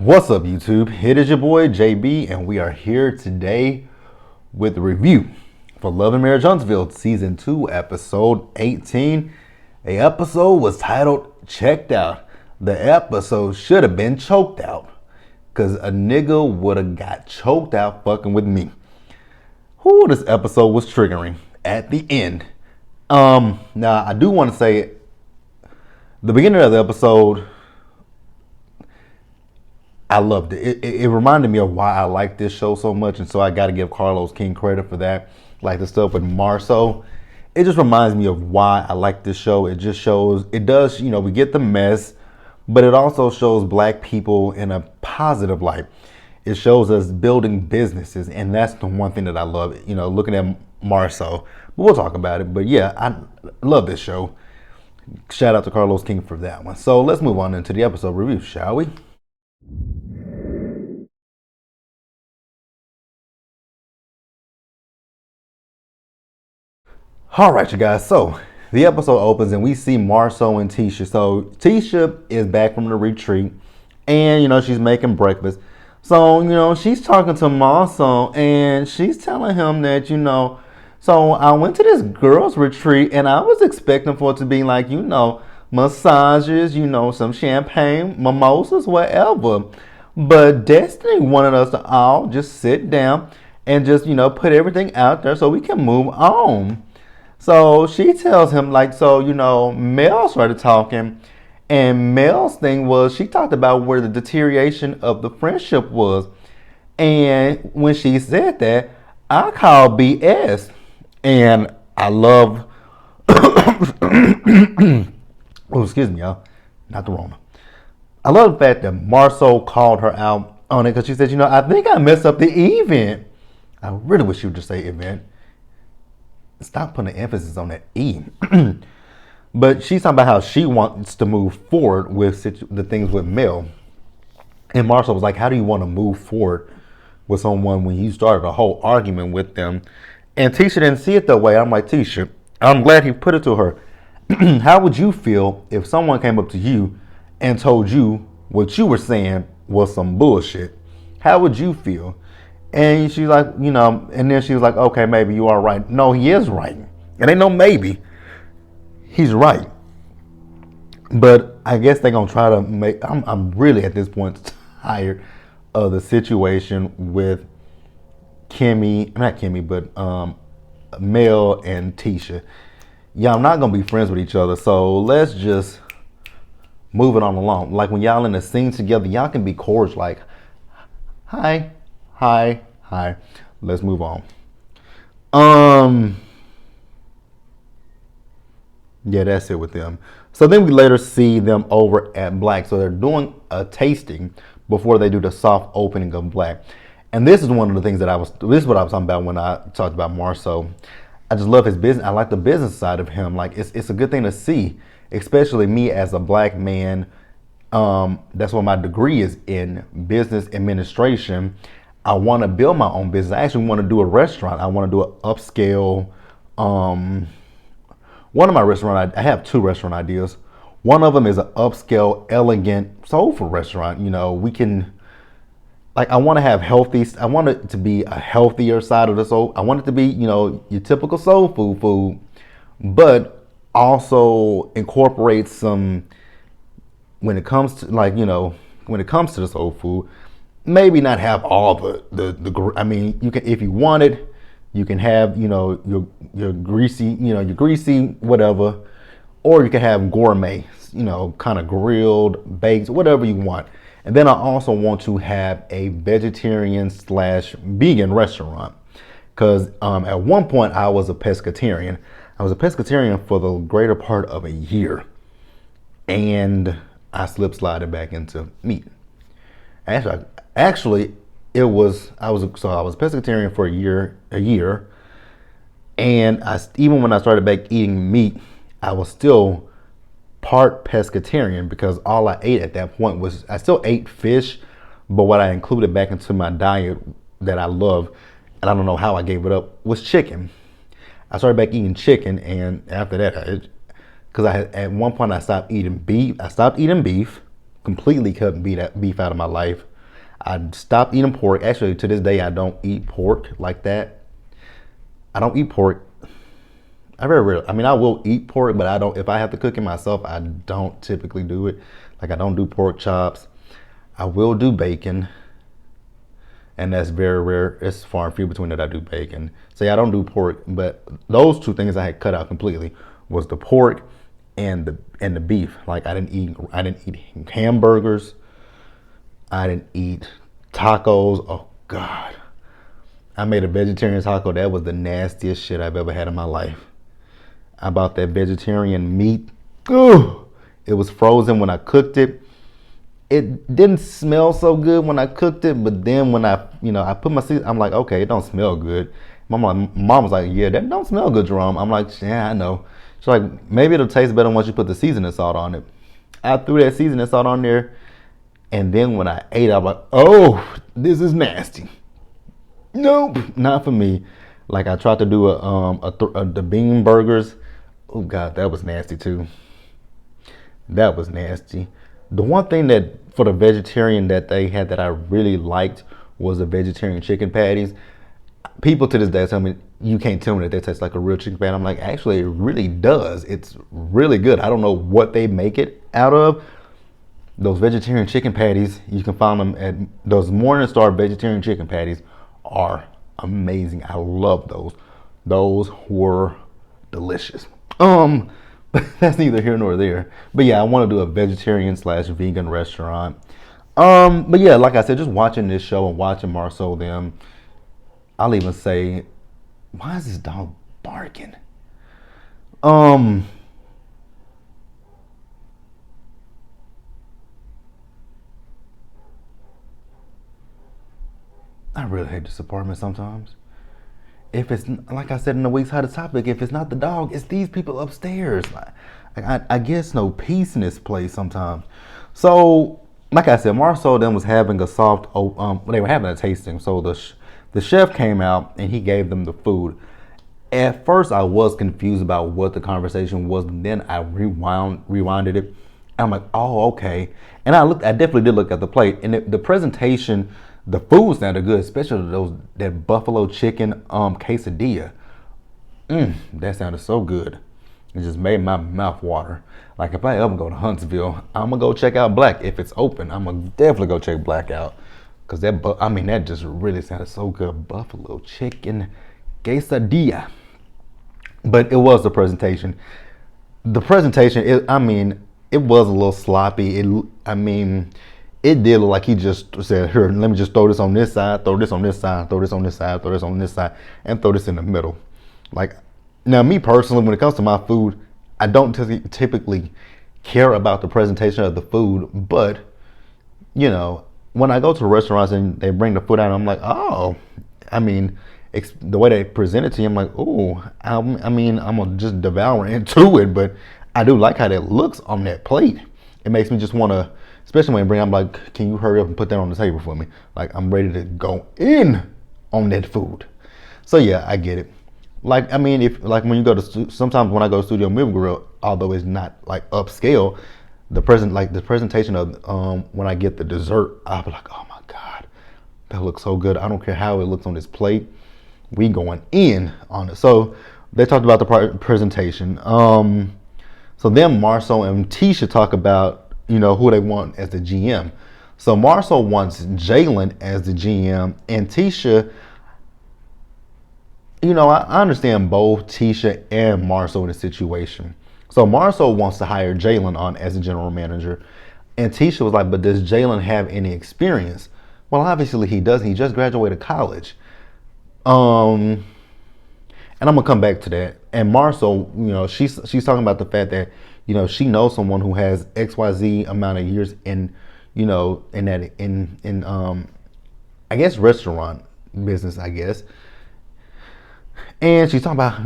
What's up, YouTube? It is your boy JB, and we are here today with a review for Love and Marriage Huntsville Season 2, Episode 18. A episode was titled Checked Out. The episode should have been Choked Out, because a nigga would have got choked out fucking with me. Who this episode was triggering at the end. Now I do want to say the beginning of the episode, I loved it. It reminded me of why I like this show so much, and so I got to give Carlos King credit for that. Like the stuff with Marceau, it just reminds me of why I like this show. It just shows, it does, we get the mess, but it also shows black people in a positive light. It shows us building businesses, and that's the one thing that I love, looking at Marceau. But we'll talk about it. But yeah, I love this show. Shout out to Carlos King for that one. So let's move on into the episode review, shall we? All right, you guys. So the episode opens and we see Marceau and Tisha. So Tisha is back from the retreat, and she's making breakfast. So she's talking to Marceau and she's telling him that So I went to this girls' retreat and I was expecting for it to be like massages, some champagne, mimosas, whatever. But Destiny wanted us to all just sit down and just put everything out there so we can move on. So she tells him Mel started talking, and Mel's thing was she talked about where the deterioration of the friendship was. And when she said that, I called BS. And I love, oh, excuse me, y'all, not the Rona. I love the fact that Marceau called her out on it because she said, I think I messed up the event. I really wish you would just say event. Stop putting the emphasis on that E. But she's talking about how she wants to move forward with the things with Mel. And Marceau was like, how do you want to move forward with someone when you started a whole argument with them? And Tisha didn't see it that way. I'm like, Tisha, I'm glad he put it to her. How would you feel if someone came up to you and told you what you were saying was some bullshit? How would you feel? And she's like, and then she was like, okay, maybe you are right. No, he is right. It ain't no maybe. He's right. But I guess they're going to try to make, I'm really at this point tired of the situation with Kimmy, not Kimmy, but Mel and Tisha. Y'all not going to be friends with each other. So let's just move it on along. Like when y'all in a scene together, y'all can be cordial like, hi. Let's move on. Yeah, that's it with them. So then we later see them over at Black. So they're doing a tasting before they do the soft opening of Black. And this is one of the things this is what I was talking about when I talked about Marceau. I just love his business. I like the business side of him. Like it's a good thing to see, especially me as a black man. That's what my degree is in, business administration. I want to build my own business. I actually want to do a restaurant. I want to do an upscale. One of my restaurant, I have two restaurant ideas. One of them is an upscale, elegant, soulful restaurant. We can, I want to have healthy. I want it to be a healthier side of the soul. I want it to be, your typical soul food, but also incorporate some. When it comes to when it comes to the soul food. Maybe not have all the I mean, you can, if you want it, you can have, your greasy, your greasy whatever, or you can have gourmet, kind of grilled, baked, whatever you want. And then I also want to have a vegetarian/vegan restaurant. Because at one point I was a pescatarian. I was a pescatarian for the greater part of a year. And I slided back into meat. Actually, I was a pescatarian for a year, and even when I started back eating meat, I was still part pescatarian because all I ate at that point was, I still ate fish, but what I included back into my diet that I love, and I don't know how I gave it up, was chicken. I started back eating chicken, and after that, because at one point I stopped eating beef. I stopped eating beef, completely cut beef out of my life. I stopped eating pork. Actually, to this day, I don't eat pork like that. I don't eat pork. I very rarely. I mean, I will eat pork, but I don't. If I have to cook it myself, I don't typically do it. Like I don't do pork chops. I will do bacon, and that's very rare. It's far and few between that I do bacon. So yeah, I don't do pork, but those two things I had cut out completely was the pork and the beef. Like I didn't eat hamburgers. I didn't eat tacos. Oh God, I made a vegetarian taco. That was the nastiest shit I've ever had in my life. I bought that vegetarian meat. Ugh. It was frozen when I cooked it. It didn't smell so good when I cooked it, but then when I put my seasoning, I'm like, okay, it don't smell good. Mom was like, yeah, that don't smell good, Jerome. I'm like, yeah, I know. She's like, maybe it'll taste better once you put the seasoning salt on it. I threw that seasoning salt on there, and then when I ate, I was like, oh, this is nasty. Nope, not for me. Like I tried to do the bean burgers. Oh God, that was nasty too. That was nasty. The one thing that for the vegetarian that they had that I really liked was the vegetarian chicken patties. People to this day tell me, you can't tell me that they taste like a real chicken patty. I'm like, actually, it really does. It's really good. I don't know what they make it out of. Those vegetarian chicken patties, you can find them at those Morningstar vegetarian chicken patties are amazing. I love those. Those were delicious. But that's neither here nor there. But yeah, I want to do a vegetarian / vegan restaurant. But yeah, like I said, just watching this show and watching Marcel them, I'll even say, why is this dog barking? I really hate this apartment sometimes. If it's, like I said in the week's hottest topic, if it's not the dog, it's these people upstairs. I guess no peace in this place sometimes. So, like I said, Marcel then was having a they were having a tasting. So the chef came out and he gave them the food. At first, I was confused about what the conversation was. Then I rewinded it. And I'm like, oh, okay. And I definitely did look at the plate, and the presentation. The food sounded good, especially that buffalo chicken quesadilla. That sounded so good. It just made my mouth water. Like if I ever go to Huntsville, I'm gonna go check out Black if it's open. I'm gonna definitely go check Black out, cause that just really sounded so good. Buffalo chicken quesadilla. But it was the presentation. The presentation, it was a little sloppy. It did look like he just said, here, let me just throw this on this side, throw this on this side, throw this on this side, throw this on this side, and throw this in the middle. Like, now me personally, when it comes to my food, I don't typically care about the presentation of the food, but, when I go to restaurants and they bring the food out, I'm like, oh, the way they present it to you, I'm like, oh, I'm going to just devour into it, but I do like how that looks on that plate. It makes me just want to, especially when I'm like, can you hurry up and put that on the table for me? Like, I'm ready to go in on that food. So yeah, I get it. Like, when you go to, sometimes when I go to Studio Movie Grill, although it's not like upscale, the presentation of when I get the dessert, I'll be like, oh my God, that looks so good. I don't care how it looks on this plate. We going in on it. So they talked about the presentation. So then Marcel and Tisha talk about, who they want as the GM. So Marcel wants Jalen as the GM, and Tisha, I understand both Tisha and Marcel in the situation. So Marcel wants to hire Jalen on as a general manager, and Tisha was like, but does Jalen have any experience? Well, obviously he doesn't. He just graduated college. And I'm gonna come back to that. And Marcel, she's talking about the fact that, she knows someone who has XYZ amount of years in, I guess restaurant business, I guess. And she's talking about,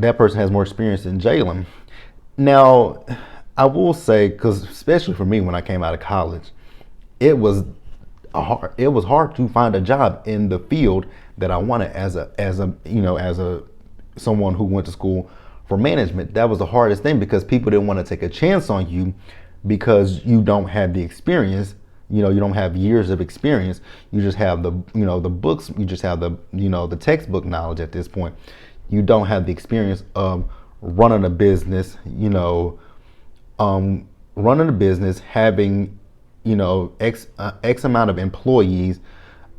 that person has more experience than Jalen. Now, I will say, because especially for me when I came out of college, it was hard to find a job in the field that I wanted as someone who went to school for management. That was the hardest thing, because people didn't want to take a chance on you because you don't have the experience You don't have years of experience. You just have the books. You just have the textbook knowledge at this point. You don't have the experience of running a business. Running a business, having X amount of employees,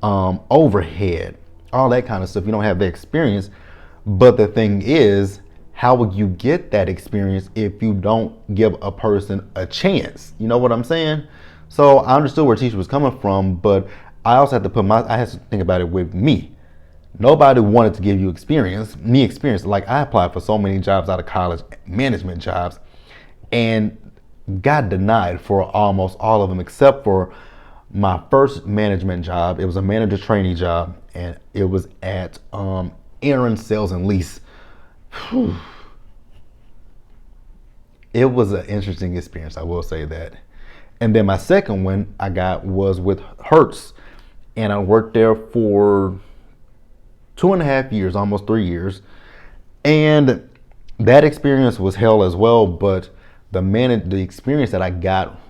overhead, all that kind of stuff. You don't have the experience. But the thing is, how would you get that experience if you don't give a person a chance? You know what I'm saying? So I understood where teacher was coming from, but I also had to I had to think about it with me. Nobody wanted to give you experience. Like, I applied for so many jobs out of college, management jobs, and got denied for almost all of them, except for my first management job. It was a manager trainee job, and it was at Aaron Sales and Lease. Whew. It was an interesting experience, I will say that. And then my second one I got was with Hertz, and I worked there for 2.5 years, almost 3 years. And that experience was hell as well, but the experience that I got,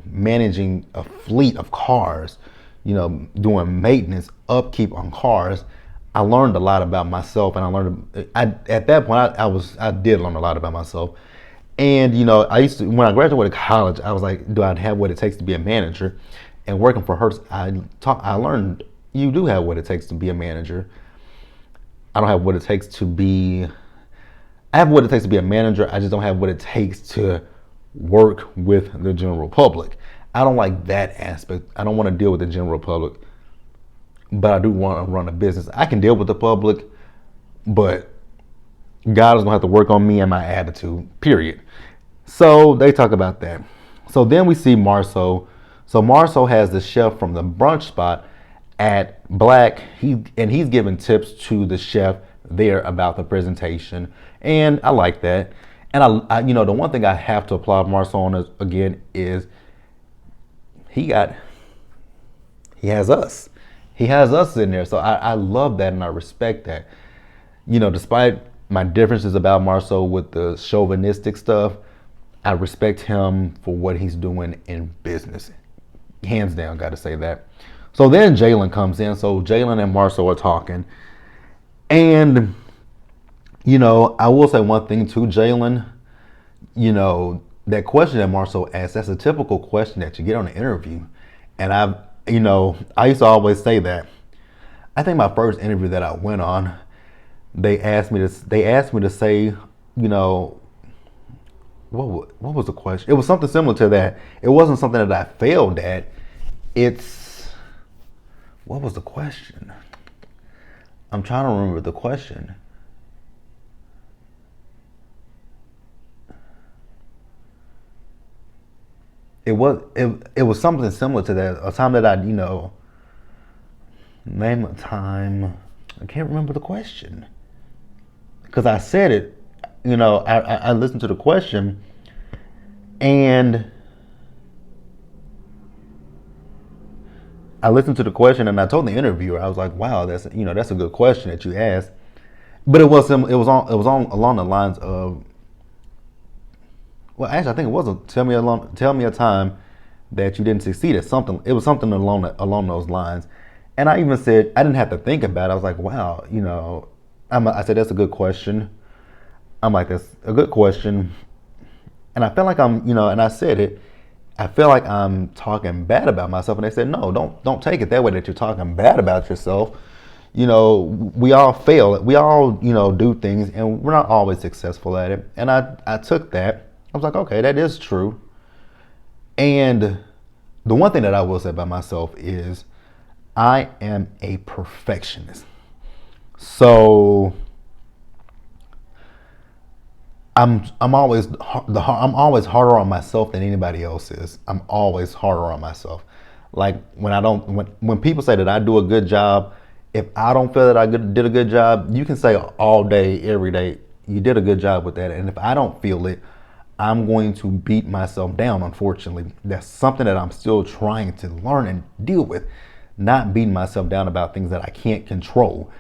managing a fleet of cars, doing maintenance, upkeep on cars, I learned a lot about myself, and at that point I did learn a lot about myself. And when I graduated college, I was like, do I have what it takes to be a manager? And working for Hertz, I learned you do have what it takes to be a manager. I don't have what it takes to be. I have what it takes to be a manager. I just don't have what it takes to work with the general public. I don't like that aspect. I don't want to deal with the general public, but I do want to run a business. I can deal with the public, but God is going to have to work on me and my attitude, period. So they talk about that. So then we see Marceau. So Marceau has the chef from the brunch spot at Black. He's giving tips to the chef there about the presentation. And I like that. And I the one thing I have to applaud Marceau on again is he has us. He has us in there. So I love that and I respect that. Despite my differences about Marceau with the chauvinistic stuff, I respect him for what he's doing in business. Hands down, got to say that. So then Jalen comes in. So Jalen and Marceau are talking. And, I will say one thing too, Jalen, that question that Marceau asked, that's a typical question that you get on an interview. And I used to always say that. I think my first interview that I went on, they asked me to say, what was the question? It was something similar to that. It wasn't something that I failed at. What was the question? I'm trying to remember the question. It was something similar to that. A time that I, name a time. I can't remember the question. Because I said it, I listened to the question, and I told the interviewer, I was like, wow, that's a good question that you asked. But it was along the lines of, well, actually, I think it was tell me a time that you didn't succeed at something. It was something along those lines. And I even said, I didn't have to think about it. I was like, wow, I said, that's a good question. I'm like, that's a good question. And I felt like and I said it, I feel like I'm talking bad about myself. And they said, no, don't take it that way, that you're talking bad about yourself. We all fail. We all, do things, and we're not always successful at it. And I took that. I was like, okay, that is true. And the one thing that I will say about myself is I am a perfectionist. So I'm always harder on myself than anybody else is. I'm always harder on myself. Like when people say that I do a good job, if I don't feel that I did a good job, you can say all day, every day, you did a good job with that. And if I don't feel it, I'm going to beat myself down, unfortunately. That's something that I'm still trying to learn and deal with, not beating myself down about things that I can't control.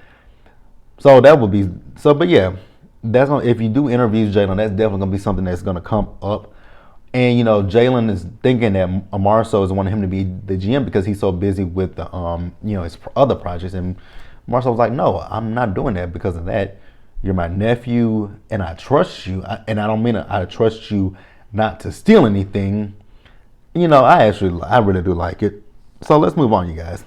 So but yeah, if you do interviews, Jalen, that's definitely going to be something that's going to come up And Jalen is thinking that Marceau is wanting him to be the GM because he's so busy with the his other projects. And Marceau was like, "No, I'm not doing that because of that. You're my nephew, and I trust you. And I don't mean I trust you not to steal anything. I really do like it. So let's move on, you guys."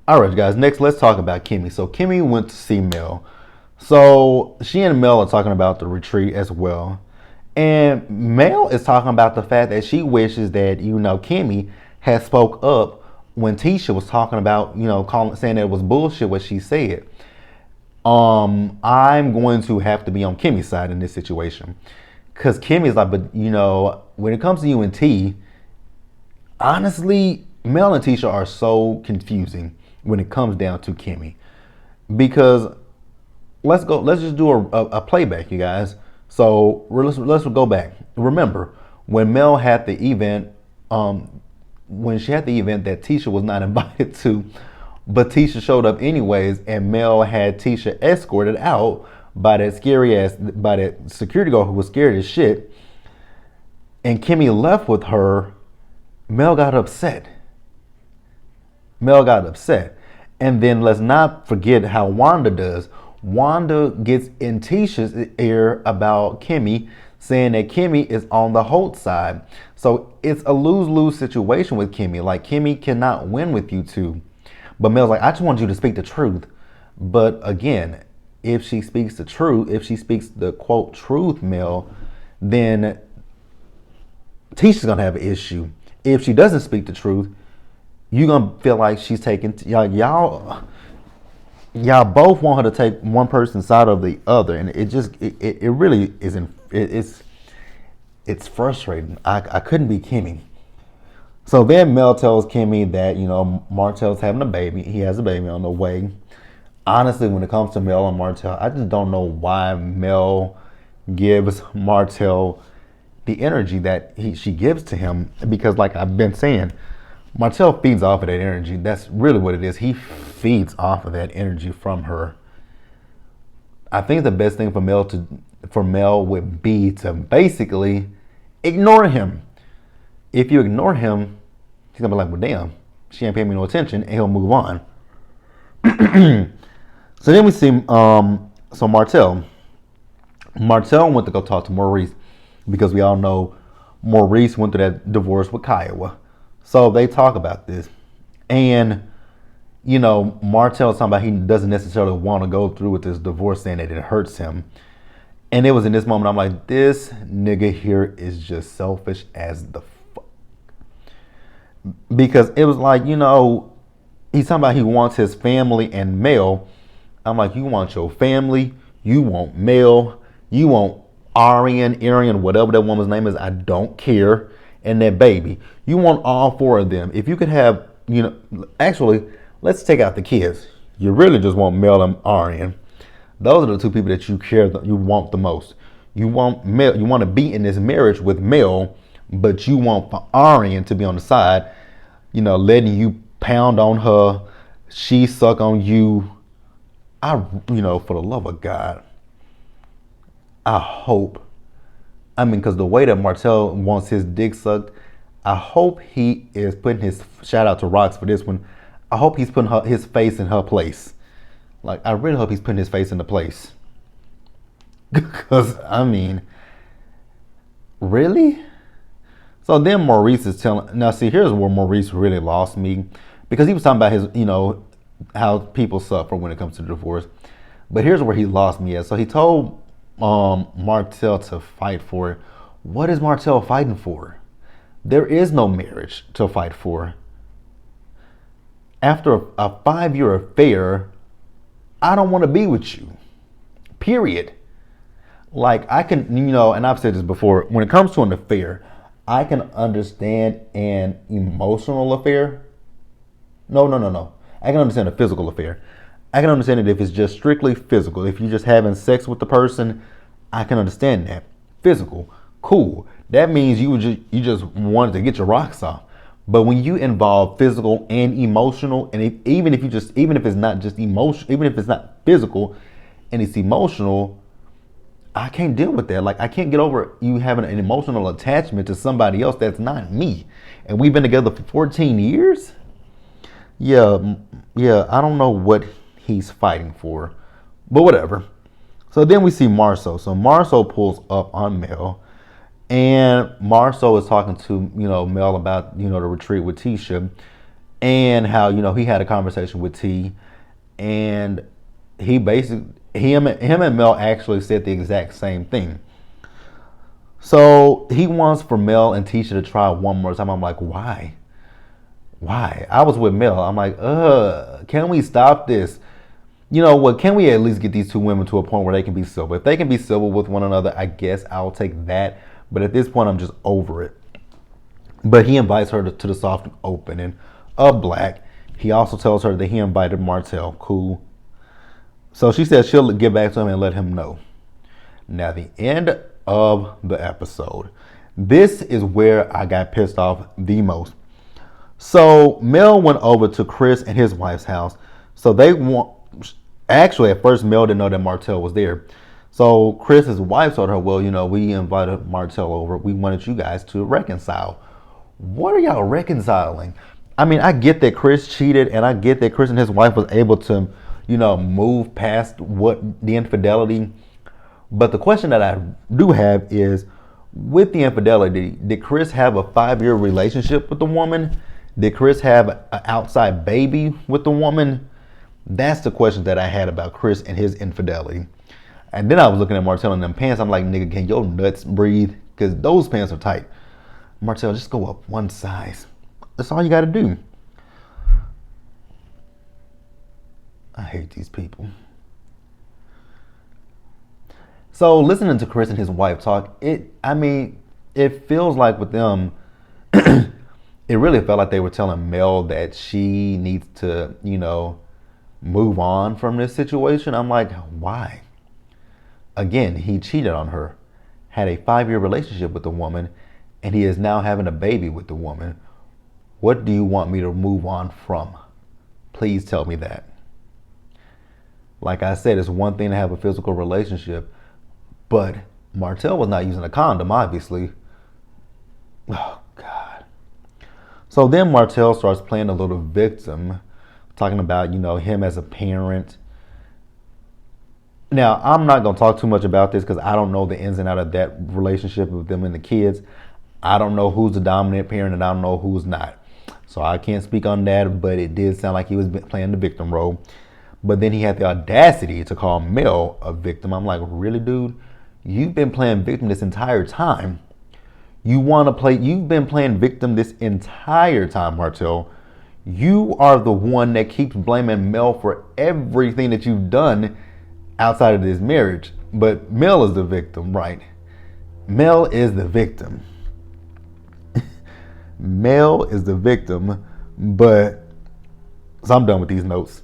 All right, guys. Next, let's talk about Kimmy. So Kimmy went to see Mel. So she and Mel are talking about the retreat as well. And Mel is talking about the fact that she wishes that Kimmy had spoke up when Tisha was talking about saying that it was bullshit what she said. I'm going to have to be on Kimmy's side in this situation because Kimmy's like, but when it comes to you and T, honestly, Mel and Tisha are so confusing when it comes down to Kimmy because let's just do a playback, you guys. So let's go back. Remember when Mel had the event, when she had the event that Tisha was not invited to, but Tisha showed up anyways, and Mel had Tisha escorted out by that security guard who was scared as shit. And Kimmy left with her. Mel got upset. And then let's not forget how Wanda does. Wanda gets in Tisha's ear about Kimmy, saying that Kimmy is on the Holt side. So it's a lose-lose situation with Kimmy. Like, Kimmy cannot win with you two. But Mel's like, I just want you to speak the truth. But again, if she speaks the truth, if she speaks the quote truth, Mel, then Tisha's gonna have an issue. If she doesn't speak the truth, you're gonna feel like she's taking y'all both want her to take one person's side of the other, and it really isn't. It's frustrating. I couldn't be Kimmy. So then Mel tells Kimmy that Martell's having a baby. He has a baby on the way. Honestly, when it comes to Mel and Martell, I just don't know why Mel gives Martell the energy that she gives to him, because like I've been saying, Martell feeds off of that energy. That's really what it is. He feeds off of that energy from her. I think the best thing for Mel would be to basically ignore him. If you ignore him, he's gonna be like, well, damn, she ain't paying me no attention, and he'll move on. So then we see Martell went to go talk to Maurice, because we all know Maurice went through that divorce with Kiowa. So they talk about this. And, Martell's talking about he doesn't necessarily want to go through with this divorce, saying that it hurts him. And it was in this moment I'm like, this nigga here is just selfish as the fuck. Because it was like, he's talking about he wants his family and Mel. I'm like, you want your family, you want Mel, you want Arian, whatever that woman's name is, I don't care, and that baby. You want all four of them. If you could have, actually, let's take out the kids. You really just want Mel and Arian. Those are the two people that you want the most. You want Mel, you want to be in this marriage with Mel, but you want Arian to be on the side, letting you pound on her, she suck on you. For the love of God, I hope, because the way that Martell wants his dick sucked, I hope he is putting his, shout out to Rox for this one, I hope he's putting his face in her place. Like, I really hope he's putting his face into place. Because, really? So then Maurice is telling, now see, here's where Maurice really lost me. Because he was talking about his, how people suffer when it comes to divorce. But here's where he lost me at. So he told Martell to fight for it. What is Martell fighting for? There is no marriage to fight for. After a 5-year affair, I don't want to be with you. Period. Like, I can, and I've said this before, when it comes to an affair, I can understand an emotional affair. No. I can understand a physical affair. I can understand it if it's just strictly physical. If you're just having sex with the person, I can understand that. Physical, cool. That means you just wanted to get your rocks off. But when you involve physical and emotional, and even if it's not just emotional, even if it's not physical and it's emotional, I can't deal with that. Like, I can't get over you having an emotional attachment to somebody else that's not me. And we've been together for 14 years. Yeah, I don't know what he's fighting for, but whatever. So then we see Marceau. So Marceau pulls up on Mel, and Marceau is talking to, Mel about, the retreat with Tisha, and how, he had a conversation with T, and he basically, him and Mel actually said the exact same thing. So he wants for Mel and Tisha to try one more time. I'm like, why? I was with Mel. I'm like, can we stop this? You know what? Can we at least get these two women to a point where they can be civil? If they can be civil with one another, I guess I'll take that. But at this point, I'm just over it. But he invites her to the soft opening of Black. He also tells her that he invited Martell. Cool. So she says she'll get back to him and let him know. Now, the end of the episode. This is where I got pissed off the most. So Mel went over to Chris and his wife's house. So actually, at first, Mel didn't know that Martell was there. So Chris's wife told her, well, we invited Martell over. We wanted you guys to reconcile. What are y'all reconciling? I mean, I get that Chris cheated, and I get that Chris and his wife was able to, move past what the infidelity. But the question that I do have is, with the infidelity, did Chris have a 5-year relationship with the woman? Did Chris have an outside baby with the woman? That's the question that I had about Chris and his infidelity. And then I was looking at Martell in them pants. I'm like, nigga, can your nuts breathe? Because those pants are tight. Martell, just go up one size. That's all you got to do. I hate these people. So listening to Chris and his wife talk, it feels like with them, it really felt like they were telling Mel that she needs to, move on from this situation. I'm like, why? Again, he cheated on her, had a 5-year relationship with the woman, and he is now having a baby with the woman. What do you want me to move on from? Please tell me that. Like I said, it's one thing to have a physical relationship, but Martell was not using a condom, obviously. Oh, God. So then Martell starts playing a little victim, talking about, him as a parent. Now, I'm not going to talk too much about this because I don't know the ins and outs of that relationship with them and the kids. I don't know who's the dominant parent and I don't know who's not. So I can't speak on that, but it did sound like he was playing the victim role. But then he had the audacity to call Mel a victim. I'm like, really, dude? You've been playing victim this entire time. You've been playing victim this entire time, Martell. You are the one that keeps blaming Mel for everything that you've done outside of this marriage. But Mel is the victim, right? Mel is the victim. Mel is the victim, but so I'm done with these notes.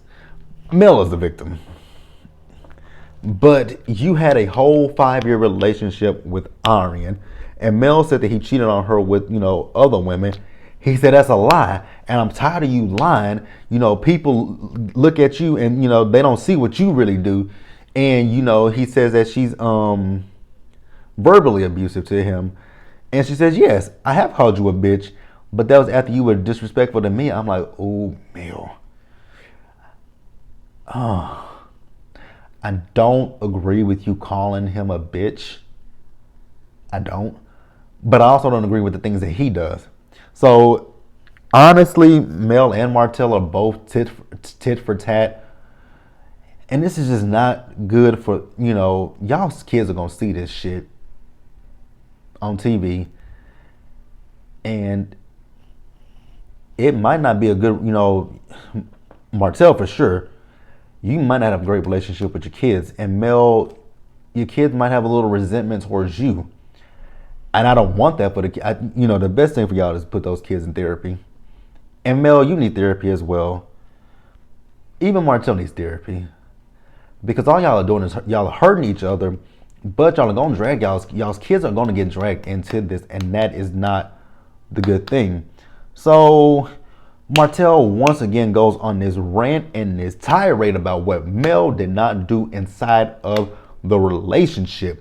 Mel is the victim. But you had a whole 5-year relationship with Arian, and Mel said that he cheated on her with, other women. He said that's a lie, and I'm tired of you lying. People look at you and, they don't see what you really do. And, he says that she's verbally abusive to him. And she says, yes, I have called you a bitch, but that was after you were disrespectful to me. I'm like, oh, Mel. I don't agree with you calling him a bitch. I don't. But I also don't agree with the things that he does. So, honestly, Mel and Martell are both tit for tat. And this is just not good for, y'all's kids are going to see this shit on TV. And it might not be a good, Martell for sure. You might not have a great relationship with your kids. And Mel, your kids might have a little resentment towards you. And I don't want that for the kids. The best thing for y'all is put those kids in therapy. And Mel, you need therapy as well. Even Martell needs therapy. Because all y'all are doing is y'all are hurting each other, but y'all are going to drag y'all's kids are going to get dragged into this, and that is not the good thing. So Martell once again goes on this rant and this tirade about what Mel did not do inside of the relationship.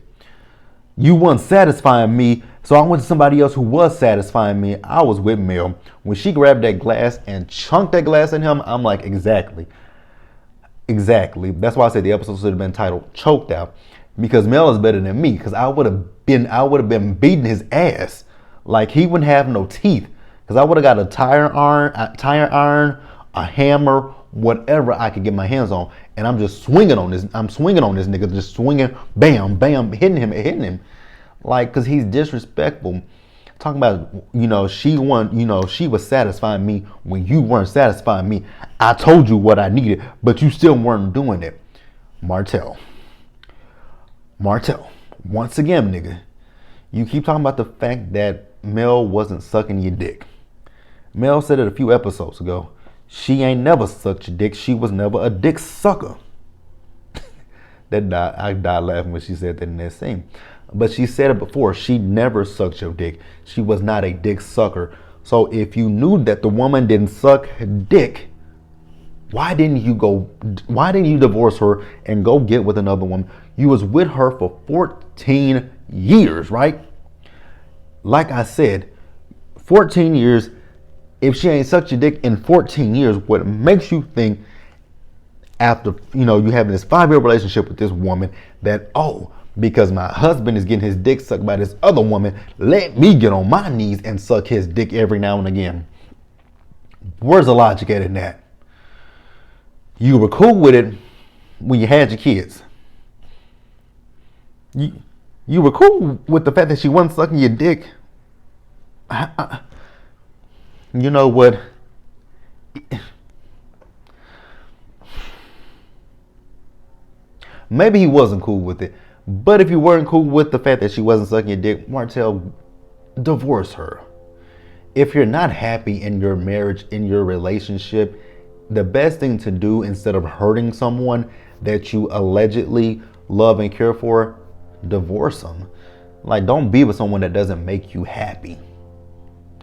You weren't satisfying me, so I went to somebody else who was satisfying me. I was with Mel. When she grabbed that glass and chunked that glass in him, I'm like, exactly. Exactly. That's why I said the episode should have been titled Choked Out. Because Mel is better than me. Because I would have been beating his ass. Like he wouldn't have no teeth. Because I would have got a tire iron, a hammer, whatever I could get my hands on, and I'm just swinging on this. I'm swinging on this nigga, just swinging, bam, bam, hitting him, like, cause he's disrespectful. Talking about, she was satisfying me when you weren't satisfying me. I told you what I needed, but you still weren't doing it. Martell, once again, nigga, you keep talking about the fact that Mel wasn't sucking your dick. Mel said it a few episodes ago. She ain't never sucked your dick. She was never a dick sucker. I died laughing when she said that in that scene. But she said it before. She never sucked your dick. She was not a dick sucker. So if you knew that the woman didn't suck dick, why didn't you divorce her and go get with another woman? You was with her for 14 years, right? Like I said, 14 years. If she ain't sucked your dick in 14 years, what makes you think after, you having this 5-year relationship with this woman that, because my husband is getting his dick sucked by this other woman, let me get on my knees and suck his dick every now and again. Where's the logic at in that? You were cool with it when you had your kids. You were cool with the fact that she wasn't sucking your dick. You know what? Maybe he wasn't cool with it. But if you weren't cool with the fact that she wasn't sucking your dick, Martell, divorce her. If you're not happy in your marriage, in your relationship, the best thing to do instead of hurting someone that you allegedly love and care for, divorce them. Like, don't be with someone that doesn't make you happy.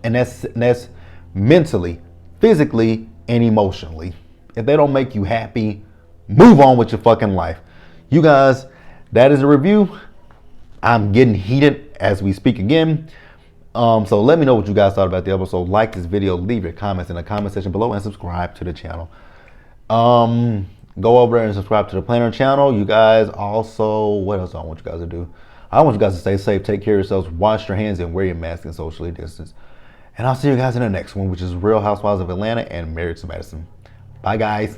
And that's mentally, physically, and emotionally. If they don't make you happy, move on with your fucking life. You guys, that is a review. I'm getting heated as we speak again. So let me know what you guys thought about the episode. Like this video, leave your comments in the comment section below, and subscribe to the channel. Go over there and subscribe to the Planner channel. You guys also, what else I want you guys to do? I want you guys to stay safe, take care of yourselves, wash your hands, and wear your mask and socially distance. And I'll see you guys in the next one, which is Real Housewives of Atlanta and Married to Madison. Bye, guys.